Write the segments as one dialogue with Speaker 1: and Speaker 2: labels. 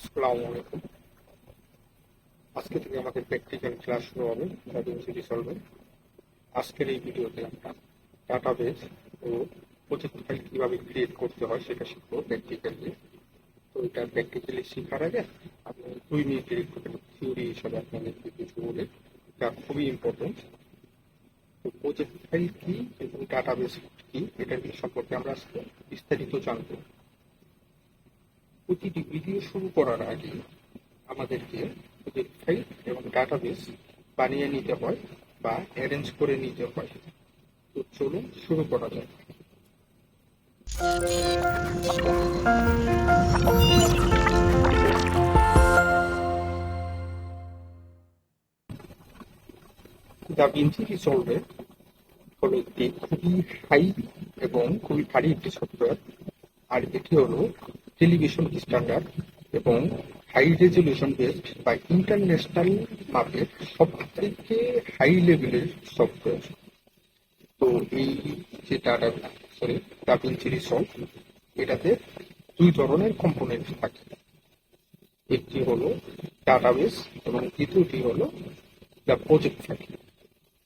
Speaker 1: আসসালামু আলাইকুম। আজকে থেকে আমাদের প্র্যাকটিক্যাল ক্লাস শুরু হবে ডাটাবেস রিসলভে। আজকের এই ভিডিওতে আমরা ডাটাবেস ও প্রজেক্ট ফাইল কিভাবে ক্রিয়েট করতে হয় সেটা শিখবো প্র্যাকটিক্যালি। তো এটা প্র্যাকটিক্যালি শেখার আগে আমি 2 মিনিটের একটু থিওরি হিসাবে আপনাদেরকে কিছু বলে, এটা খুবই ইম্পর্টেন্ট। তো প্রজেক্ট ফাইল কি এবং ডাটাবেস কি এটা সম্পর্কে আমরা আজকে বিস্তারিত জানবো। প্রতিটি ভিডিও শুরু করার আগে আমাদেরকে প্রজেক্ট ফাইল এবং ডাটাবেস বানিয়ে নিতে হয় বা অ্যারেঞ্জ করে নিতে হয়। তো চলুন শুরু করা যাক। দাভিঞ্চি রিসলভে হলো একটি খুবই হাই এবং খুবই ভারী একটি সফটওয়্যার। আর এটি হলো টেলিভিশন স্ট্যান্ডার্ড এবং হাই রেজলিউশন বেসড বা ইন্টারন্যাশনাল মাপের সব থেকে হাই লেভেলের সফটওয়্যার। তো এই যে দাভিঞ্চি রিসলভ, এটাতে 2 ধরনের কম্পোনেন্ট থাকে। একটি হলো ডাটাবেস এবং দ্বিতীয়টি হলো দ্য প্রজেক্ট ফাইল।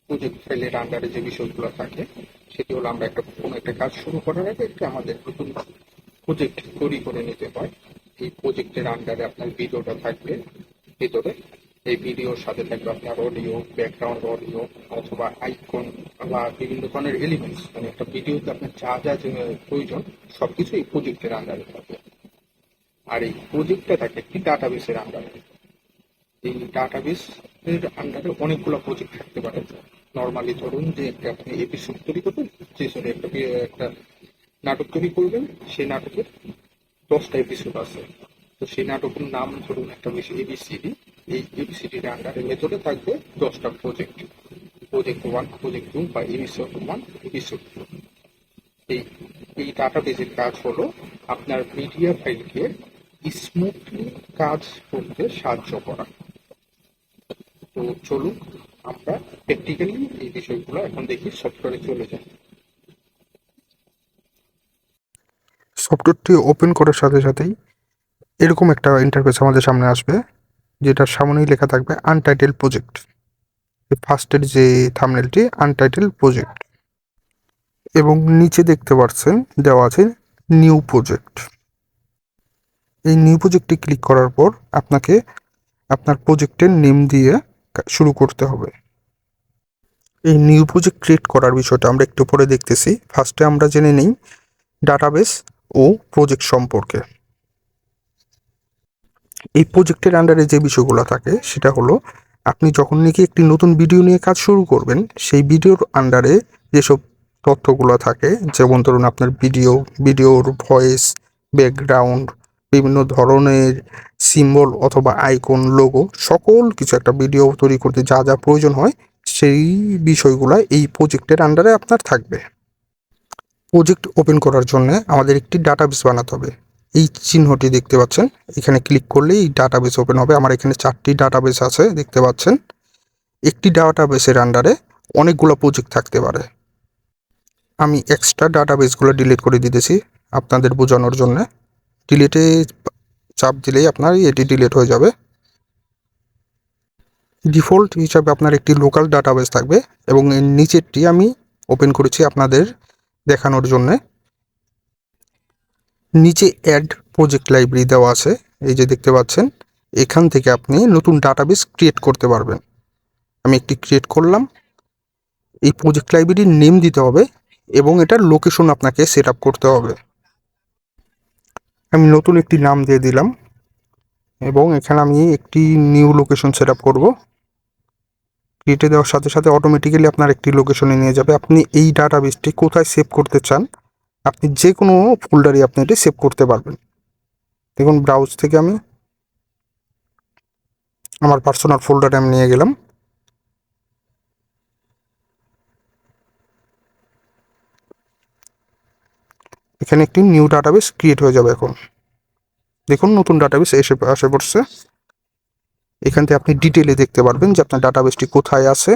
Speaker 1: প্রজেক্ট ফাইলের আন্ডারে যে বিষয়গুলো থাকে সেটি হলো আমরা কোনো একটা কাজ শুরু করার আগে আমাদের নতুন প্রজেক্ট তৈরি করে নিতে হয়। এই প্রজেক্টের আন্ডারে আপনার ভিডিওটা থাকবে ভিতরে। এই ভিডিওর সাথে থাকবে আপনার অডিও, ব্যাকগ্রাউন্ড অডিও অথবা আইকন বা বিভিন্ন ধরনের এলিমেন্টস, মানে একটা ভিডিওতে আপনার যা যা প্রয়োজন সবকিছু এই প্রজেক্টের আন্ডারে থাকবে। আর এই প্রজেক্টটা থাকে একটি ডাটাবেসের আন্ডারে। এই ডাটাবেস এর আন্ডারে অনেকগুলো প্রজেক্ট থাকতে পারে। নর্মালি ধরুন যে আপনি এপিসোড তৈরি করবেন, যে সরি একটা নাটক তৈরি করবেন, সেই নাটকের 10টা এপিসোড আছে। তো সেই নাটকের নাম ধরুন একটা বেশি এবিসিডি। এই এবিসিডির আন্ডারে ভেতরে থাকবে 10টা প্রজেক্ট, প্রজেক্ট 1, প্রজেক্ট 2 বা এপিসোড 1, এপিসোড 2। এই এই ডাটাবেসের কাজ হলো আপনার মিডিয়া ফাইলকে স্মুথলি কাজ করতে সাহায্য করা। তো চলুন আমরা প্র্যাকটিক্যালি এই বিষয়গুলো এখন দেখি, সফটওয়্যারে চলে যাই।
Speaker 2: সফটওয়্যারটি ওপেন করার সাথে সাথেই এরকম একটা ইন্টারফেস আমাদের সামনে আসবে, যেটার সামনেই লেখা থাকবে আনটাইটেল প্রজেক্ট। ফার্স্টের যে থাম্বনেলটি আনটাইটেল প্রজেক্ট, এবং নিচে দেখতে পাচ্ছেন দেওয়া আছে নিউ প্রজেক্ট। এই নিউ প্রজেক্টে ক্লিক করার পর আপনাকে আপনার প্রজেক্টের নেম দিয়ে শুরু করতে হবে। এই নিউ প্রজেক্ট ক্রিয়েট করার বিষয়টা আমরা একটু পরে দেখতেছি। ফার্স্টে আমরা জেনে নিই ডাটাবেস ও প্রজেক্ট সম্পর্কে। এই প্রজেক্টের আন্ডারে যে বিষয়গুলো থাকে সেটা হলো, আপনি যখন নাকি একটি নতুন ভিডিও নিয়ে কাজ শুরু করবেন, সেই ভিডিওর আন্ডারে যেসব তথ্যগুলো থাকে, যেমন ধরুন আপনার ভিডিওর ভয়েস, ব্যাকগ্রাউন্ড, বিভিন্ন ধরনের সিম্বল অথবা আইকন, লোগো, সকল কিছু একটা ভিডিও তৈরি করতে যা যা প্রয়োজন হয় সেই বিষয়গুলো এই প্রজেক্টের আন্ডারে আপনার থাকবে। প্রজেক্ট ওপেন করার জন্য আমাদের একটি ডাটাবেস বানাতে হবে। এই চিহ্নটি দেখতে পাচ্ছেন, এখানে ক্লিক করলেই ডাটাবেস ওপেন হবে। আমার এখানে 4টি ডাটাবেস আছে দেখতে পাচ্ছেন। একটি ডাটাবেসের আন্ডারে অনেকগুলো প্রজেক্ট থাকতে পারে। আমি এক্সট্রা ডাটাবেসগুলো ডিলিট করে দিতেছি আপনাদের বোঝানোর জন্য। ডিলিটে চাপ দিলেই আপনার এটি ডিলিট হয়ে যাবে। ডিফল্ট হিসাবে আপনার একটি লোকাল ডাটাবেস থাকবে এবং এর নিচেরটি আমি ওপেন করেছি আপনাদের দেখানোর জন্যে। নিচে অ্যাড প্রজেক্ট লাইব্রেরি দেওয়া আছে, এই যে দেখতে পাচ্ছেন। এখান থেকে আপনি নতুন ডাটাবেস ক্রিয়েট করতে পারবেন। আমি একটি ক্রিয়েট করলাম। এই প্রজেক্ট লাইব্রেরির নেম দিতে হবে এবং এটার লোকেশন আপনাকে সেট আপ করতে হবে। আমি নতুন একটি নাম দিয়ে দিলাম এবং এখানে আমি একটি নিউ লোকেশন সেট আপ করবো। ক্রিয়েটে দেওয়ার সাথে সাথে অটোমেটিক্যালি আপনার একটি লোকেশনে নিয়ে যাবে। আপনি এই ডাটাবেসটি কোথায় সেভ করতে চান, আপনি যে কোনো ফোল্ডারে আপনি এটি সেভ করতে পারবেন। দেখুন, ব্রাউজ থেকে আমি আমার পার্সোনাল ফোল্ডারে আমি নিয়ে গেলাম। এখানে একটি নিউ ডাটাবেস ক্রিয়েট হয়ে যাবে। এখন দেখুন নতুন ডাটাবেস আসে পড়ছে। এখান থেকে আপনি ডিটেলে দেখতে পারবেন যে আপনার ডাটাবেসটি কোথায় আছে।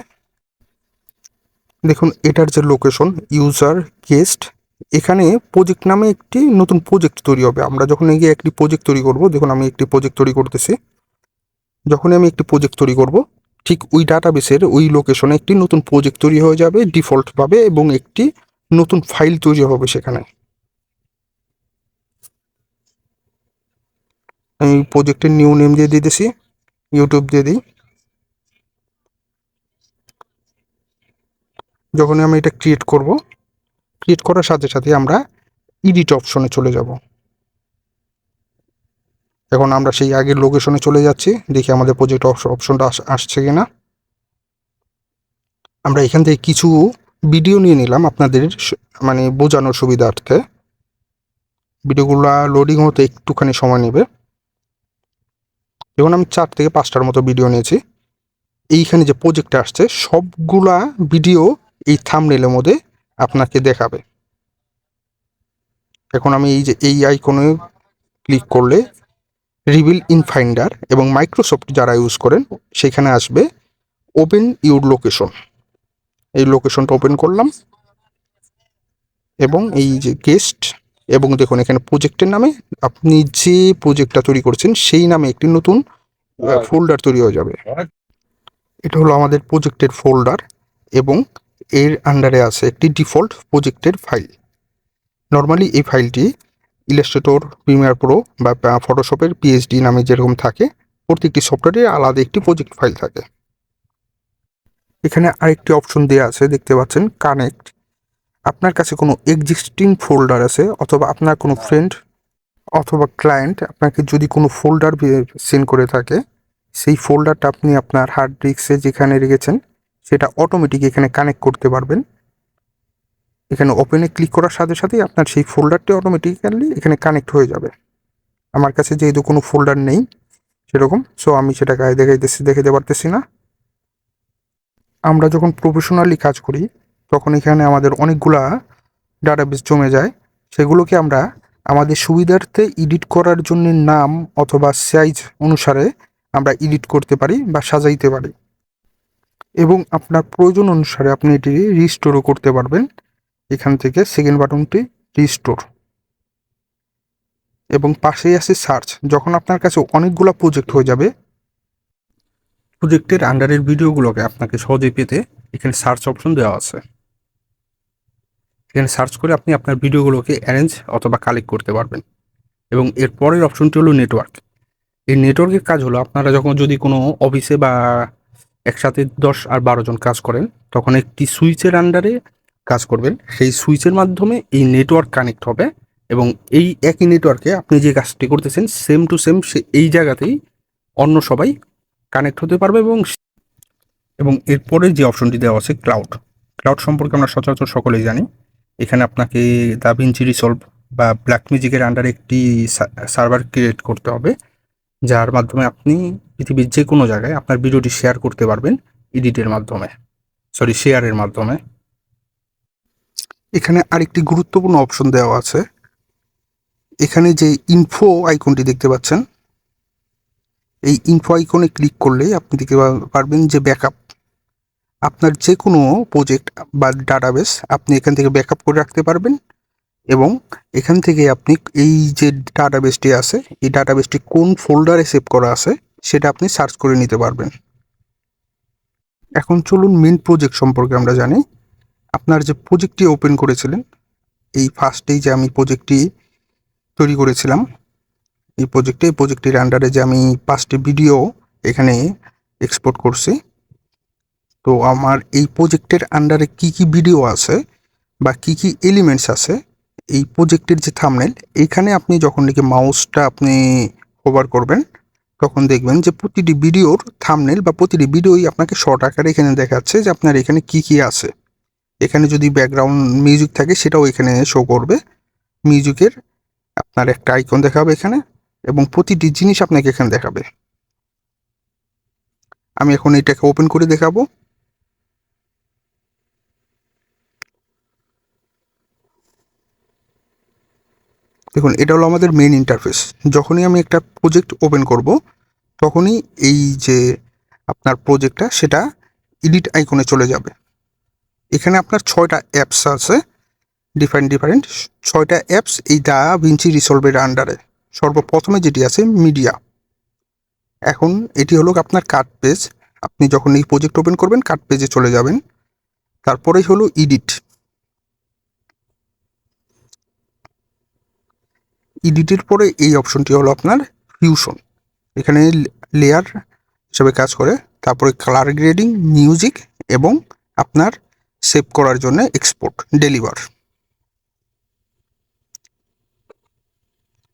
Speaker 2: দেখুন এটার যে লোকেশন, ইউজার, গেস্ট এখানে প্রজেক্ট নামে একটি নতুন প্রজেক্ট তৈরি হবে। আমরা যখন গিয়ে একটি প্রজেক্ট তৈরি করব, দেখুন আমি একটি প্রজেক্ট তৈরি করতেছি। যখনই আমি একটি প্রজেক্ট তৈরি করব, ঠিক ওই ডাটাবেসের ওই লোকেশনে একটি নতুন প্রজেক্ট তৈরি হয়ে যাবে ডিফল্টভাবে, এবং একটি নতুন ফাইল তৈরি হবে সেখানে। আমি প্রজেক্টের নিউ নেম দিয়ে দিতেছি, ইউটিউব দিয়ে দিই। যখনই আমি এটা ক্রিয়েট করব, ক্রিয়েট করার সাথে সাথে আমরা এডিট অপশনে চলে যাব। এখন আমরা সেই আগের লোকেশনে চলে যাচ্ছি, দেখি আমাদের প্রজেক্ট অপশনটা আসছে কিনা। আমরা এখান থেকে কিছু ভিডিও নিয়ে নিলাম আপনাদের মানে বোঝানোর সুবিধার্থে। ভিডিওগুলো লোডিং হতে একটুখানি সময় নেবে। যেমন আমি 4 থেকে 5টার মতো ভিডিও নিয়েছি। এইখানে যে প্রজেক্টটা আসছে সবগুলা ভিডিও এই থাম্বনেলের মধ্যে আপনাকে দেখাবে। এখন আমি এই যে এই আইকনে ক্লিক করলে রিভিল ইন ফাইন্ডার এবং মাইক্রোসফট যারা ইউজ করেন সেখানে আসবে ওপেন ইউর লোকেশন। এই লোকেশনটা ওপেন করলাম এবং এই যে গেস্ট, এবং দেখুন এখানে প্রজেক্টের নামে আপনি যে প্রজেক্টটা তৈরি করছেন সেই নামে একটি নতুন ফোল্ডার তৈরি হয়ে যাবে। এটা হলো আমাদের প্রজেক্টের ফোল্ডার এবং এর আন্ডারে আছে একটি ডিফল্ট প্রজেক্টের ফাইল। নর্মালি এই ফাইলটি ইলাস্ট্রেটর, প্রিমিয়ার প্রো বা ফটোশপের পিএইচডি নামে যেরকম থাকে, প্রত্যেকটি সফটওয়্যারে আলাদা একটি প্রজেক্ট ফাইল থাকে। এখানে আরেকটি অপশন দেওয়া আছে, দেখতে পাচ্ছেন কানেক্ট। আপনার কাছে কোনো এক্সিস্টিং ফোল্ডার আছে অথবা আপনার কোনো ফ্রেন্ড অথবা ক্লায়েন্ট আপনাকে যদি কোনো ফোল্ডার সেন্ড করে থাকে, সেই ফোল্ডারটা আপনি আপনার হার্ড ডিস্কে যেখানে রেখেছেন সেটা অটোমেটিক এখানে কানেক্ট করতে পারবেন। এখানে ওপেনে ক্লিক করার সাথে সাথেই আপনার সেই ফোল্ডারটি অটোমেটিক্যালি এখানে কানেক্ট হয়ে যাবে। আমার কাছে যেহেতু কোনো ফোল্ডার নেই সেরকম, সো আমি সেটা গায়ে দেখাতে পারতেছি না। আমরা যখন প্রফেশনালি কাজ করি তখন এখানে আমাদের অনেকগুলা ডাটাবেস জমে যায়। সেগুলোকে আমরা আমাদের সুবিধার্থে এডিট করার জন্য নাম অথবা সাইজ অনুসারে আমরা এডিট করতে পারি বা সাজাইতে পারি, এবং আপনার প্রয়োজন অনুসারে আপনি এটি রিস্টোরও করতে পারবেন। এখান থেকে সেকেন্ড বাটনটি রিস্টোর, এবং পাশেই আছে সার্চ। যখন আপনার কাছে অনেকগুলো প্রজেক্ট হয়ে যাবে, প্রজেক্টের আন্ডারের ভিডিওগুলোকে আপনাকে সহজে পেতে এখানে সার্চ অপশন দেওয়া আছে। এখানে সার্চ করে আপনি আপনার ভিডিওগুলোকে অ্যারেঞ্জ অথবা কালেক্ট করতে পারবেন। এবং এর পরের অপশনটি হলো নেটওয়ার্ক। এই নেটওয়ার্কের কাজ হলো আপনারা যখন যদি কোনো অফিসে বা একসাথে 10 আর 12 জন কাজ করেন, তখন একটি সুইচের আন্ডারে কাজ করবেন। সেই সুইচের মাধ্যমে এই নেটওয়ার্ক কানেক্ট হবে এবং এই একই নেটওয়ার্কে আপনি যে কাজটি করতেছেন সেম টু সেম এই জায়গাতেই অন্য সবাই কানেক্ট হতে পারবে। এবং এরপরে যে অপশনটি দেওয়া আছে ক্লাউড। ক্লাউড সম্পর্কে আমরা সচরাচর সকলেই জানি। এখানে আপনাকে দাভিঞ্চি রিসলভ বা ব্ল্যাক ম্যাজিকের আন্ডারে একটি সার্ভার ক্রিয়েট করতে হবে, যার মাধ্যমে আপনি পৃথিবীর যে কোনো জায়গায় আপনার ভিডিওটি শেয়ার করতে পারবেন এডিটের মাধ্যমে, শেয়ারের মাধ্যমে। এখানে আরেকটি গুরুত্বপূর্ণ অপশন দেওয়া আছে। এখানে যে ইনফো আইকনটি দেখতে পাচ্ছেন, এই ইনফো আইকনে ক্লিক করলেই আপনি দেখতে পারবেন যে ব্যাকআপ। আপনার যে কোনো প্রজেক্ট বা ডাটাবেস আপনি এখান থেকে ব্যাকআপ করে রাখতে পারবেন, এবং এখান থেকে আপনি এই যে ডাটাবেসটি আছে এই ডাটাবেসটি কোন ফোল্ডারে সেভ করা আছে সেটা আপনি সার্চ করে নিতে পারবেন। এখন চলুন মেন প্রজেক্ট সম্পর্কে আমরা জানি। আপনার যে প্রজেক্টটি ওপেন করেছিলেন, এই ফার্স্টেই যে আমি প্রজেক্টটি তৈরি করেছিলাম, এই প্রজেক্টটির আন্ডারে যে আমি 5টি ভিডিও এখানে এক্সপোর্ট করছি। তো আমার এই প্রজেক্টের আন্ডারে কি কি ভিডিও আছে বা কি কি এলিমেন্টস আছে, এই প্রজেক্টের যে থাম্বনেল, এইখানে আপনি যখন নাকি মাউসটা আপনি হোভার করবেন তখন দেখবেন যে প্রতিটি ভিডিওর থাম্বনেল বা প্রতিটি ভিডিওই আপনাকে শর্ট আকারে এখানে দেখাচ্ছে যে আপনার এখানে কি কি আছে। এখানে যদি ব্যাকগ্রাউন্ড মিউজিক থাকে সেটাও এখানে শো করবে। মিউজিকের আপনার একটা আইকন দেখাবে এখানে, এবং প্রতিটি জিনিস আপনাকে এখানে দেখাবে। আমি এখন এটাকে ওপেন করে দেখাবো। দেখুন, এটা হলো আমাদের মেইন ইন্টারফেস। যখনই আমি একটা প্রজেক্ট ওপেন করব তখনই এই যে আপনার প্রজেক্টটা সেটা এডিট আইকনে চলে যাবে। এখানে আপনার 6টা অ্যাপস আছে। ডিফারেন্ট 6টা অ্যাপস এই দা ভিঞ্চি রিসলভের আন্ডারে। সর্বপ্রথমে যেটি আছে মিডিয়া। এখন এটি হলো আপনার কাট পেজ। আপনি যখন এই প্রজেক্ট ওপেন করবেন কাট পেজে চলে যাবেন। তারপরেই হলো এডিট। এডিটের পরে এই অপশনটি হলো আপনার ফিউশন। এখানে লেয়ার হিসেবে কাজ করে। তারপরে কালার গ্রেডিং, মিউজিক এবং আপনার সেভ করার জন্য এক্সপোর্ট, ডেলিভার।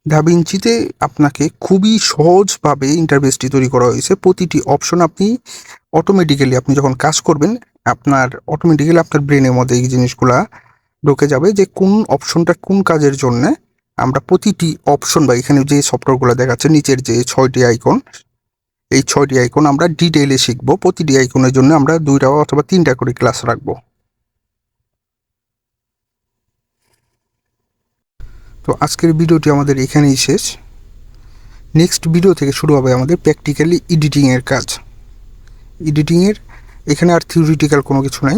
Speaker 2: দাভিঞ্চিতে আপনাকে খুবই সহজভাবে ইন্টারফেসটি তৈরি করা হয়েছে। প্রতিটি অপশন আপনি আপনি যখন কাজ করবেন আপনার অটোমেটিক্যালি আপনার ব্রেনের মধ্যে এই জিনিসগুলা ঢুকে যাবে যে কোন অপশনটা কোন কাজের জন্য। আমরা প্রতিটি অপশন বা এখানে যে সফটওয়্যারগুলো দেখাচ্ছে নিচের যে 6টি আইকন, এই 6টি আইকন আমরা ডিটেইলে শিখবো। প্রতিটি আইকনের জন্য আমরা 2টা অথবা 3টা করে ক্লাস রাখবো। তো আজকের ভিডিওটি আমাদের এখানেই শেষ। নেক্সট ভিডিও থেকে শুরু হবে আমাদের প্র্যাকটিক্যালি এডিটিংয়ের কাজ। এডিটিংয়ের এখানে আর থিওরিটিক্যাল কোনো কিছু নাই।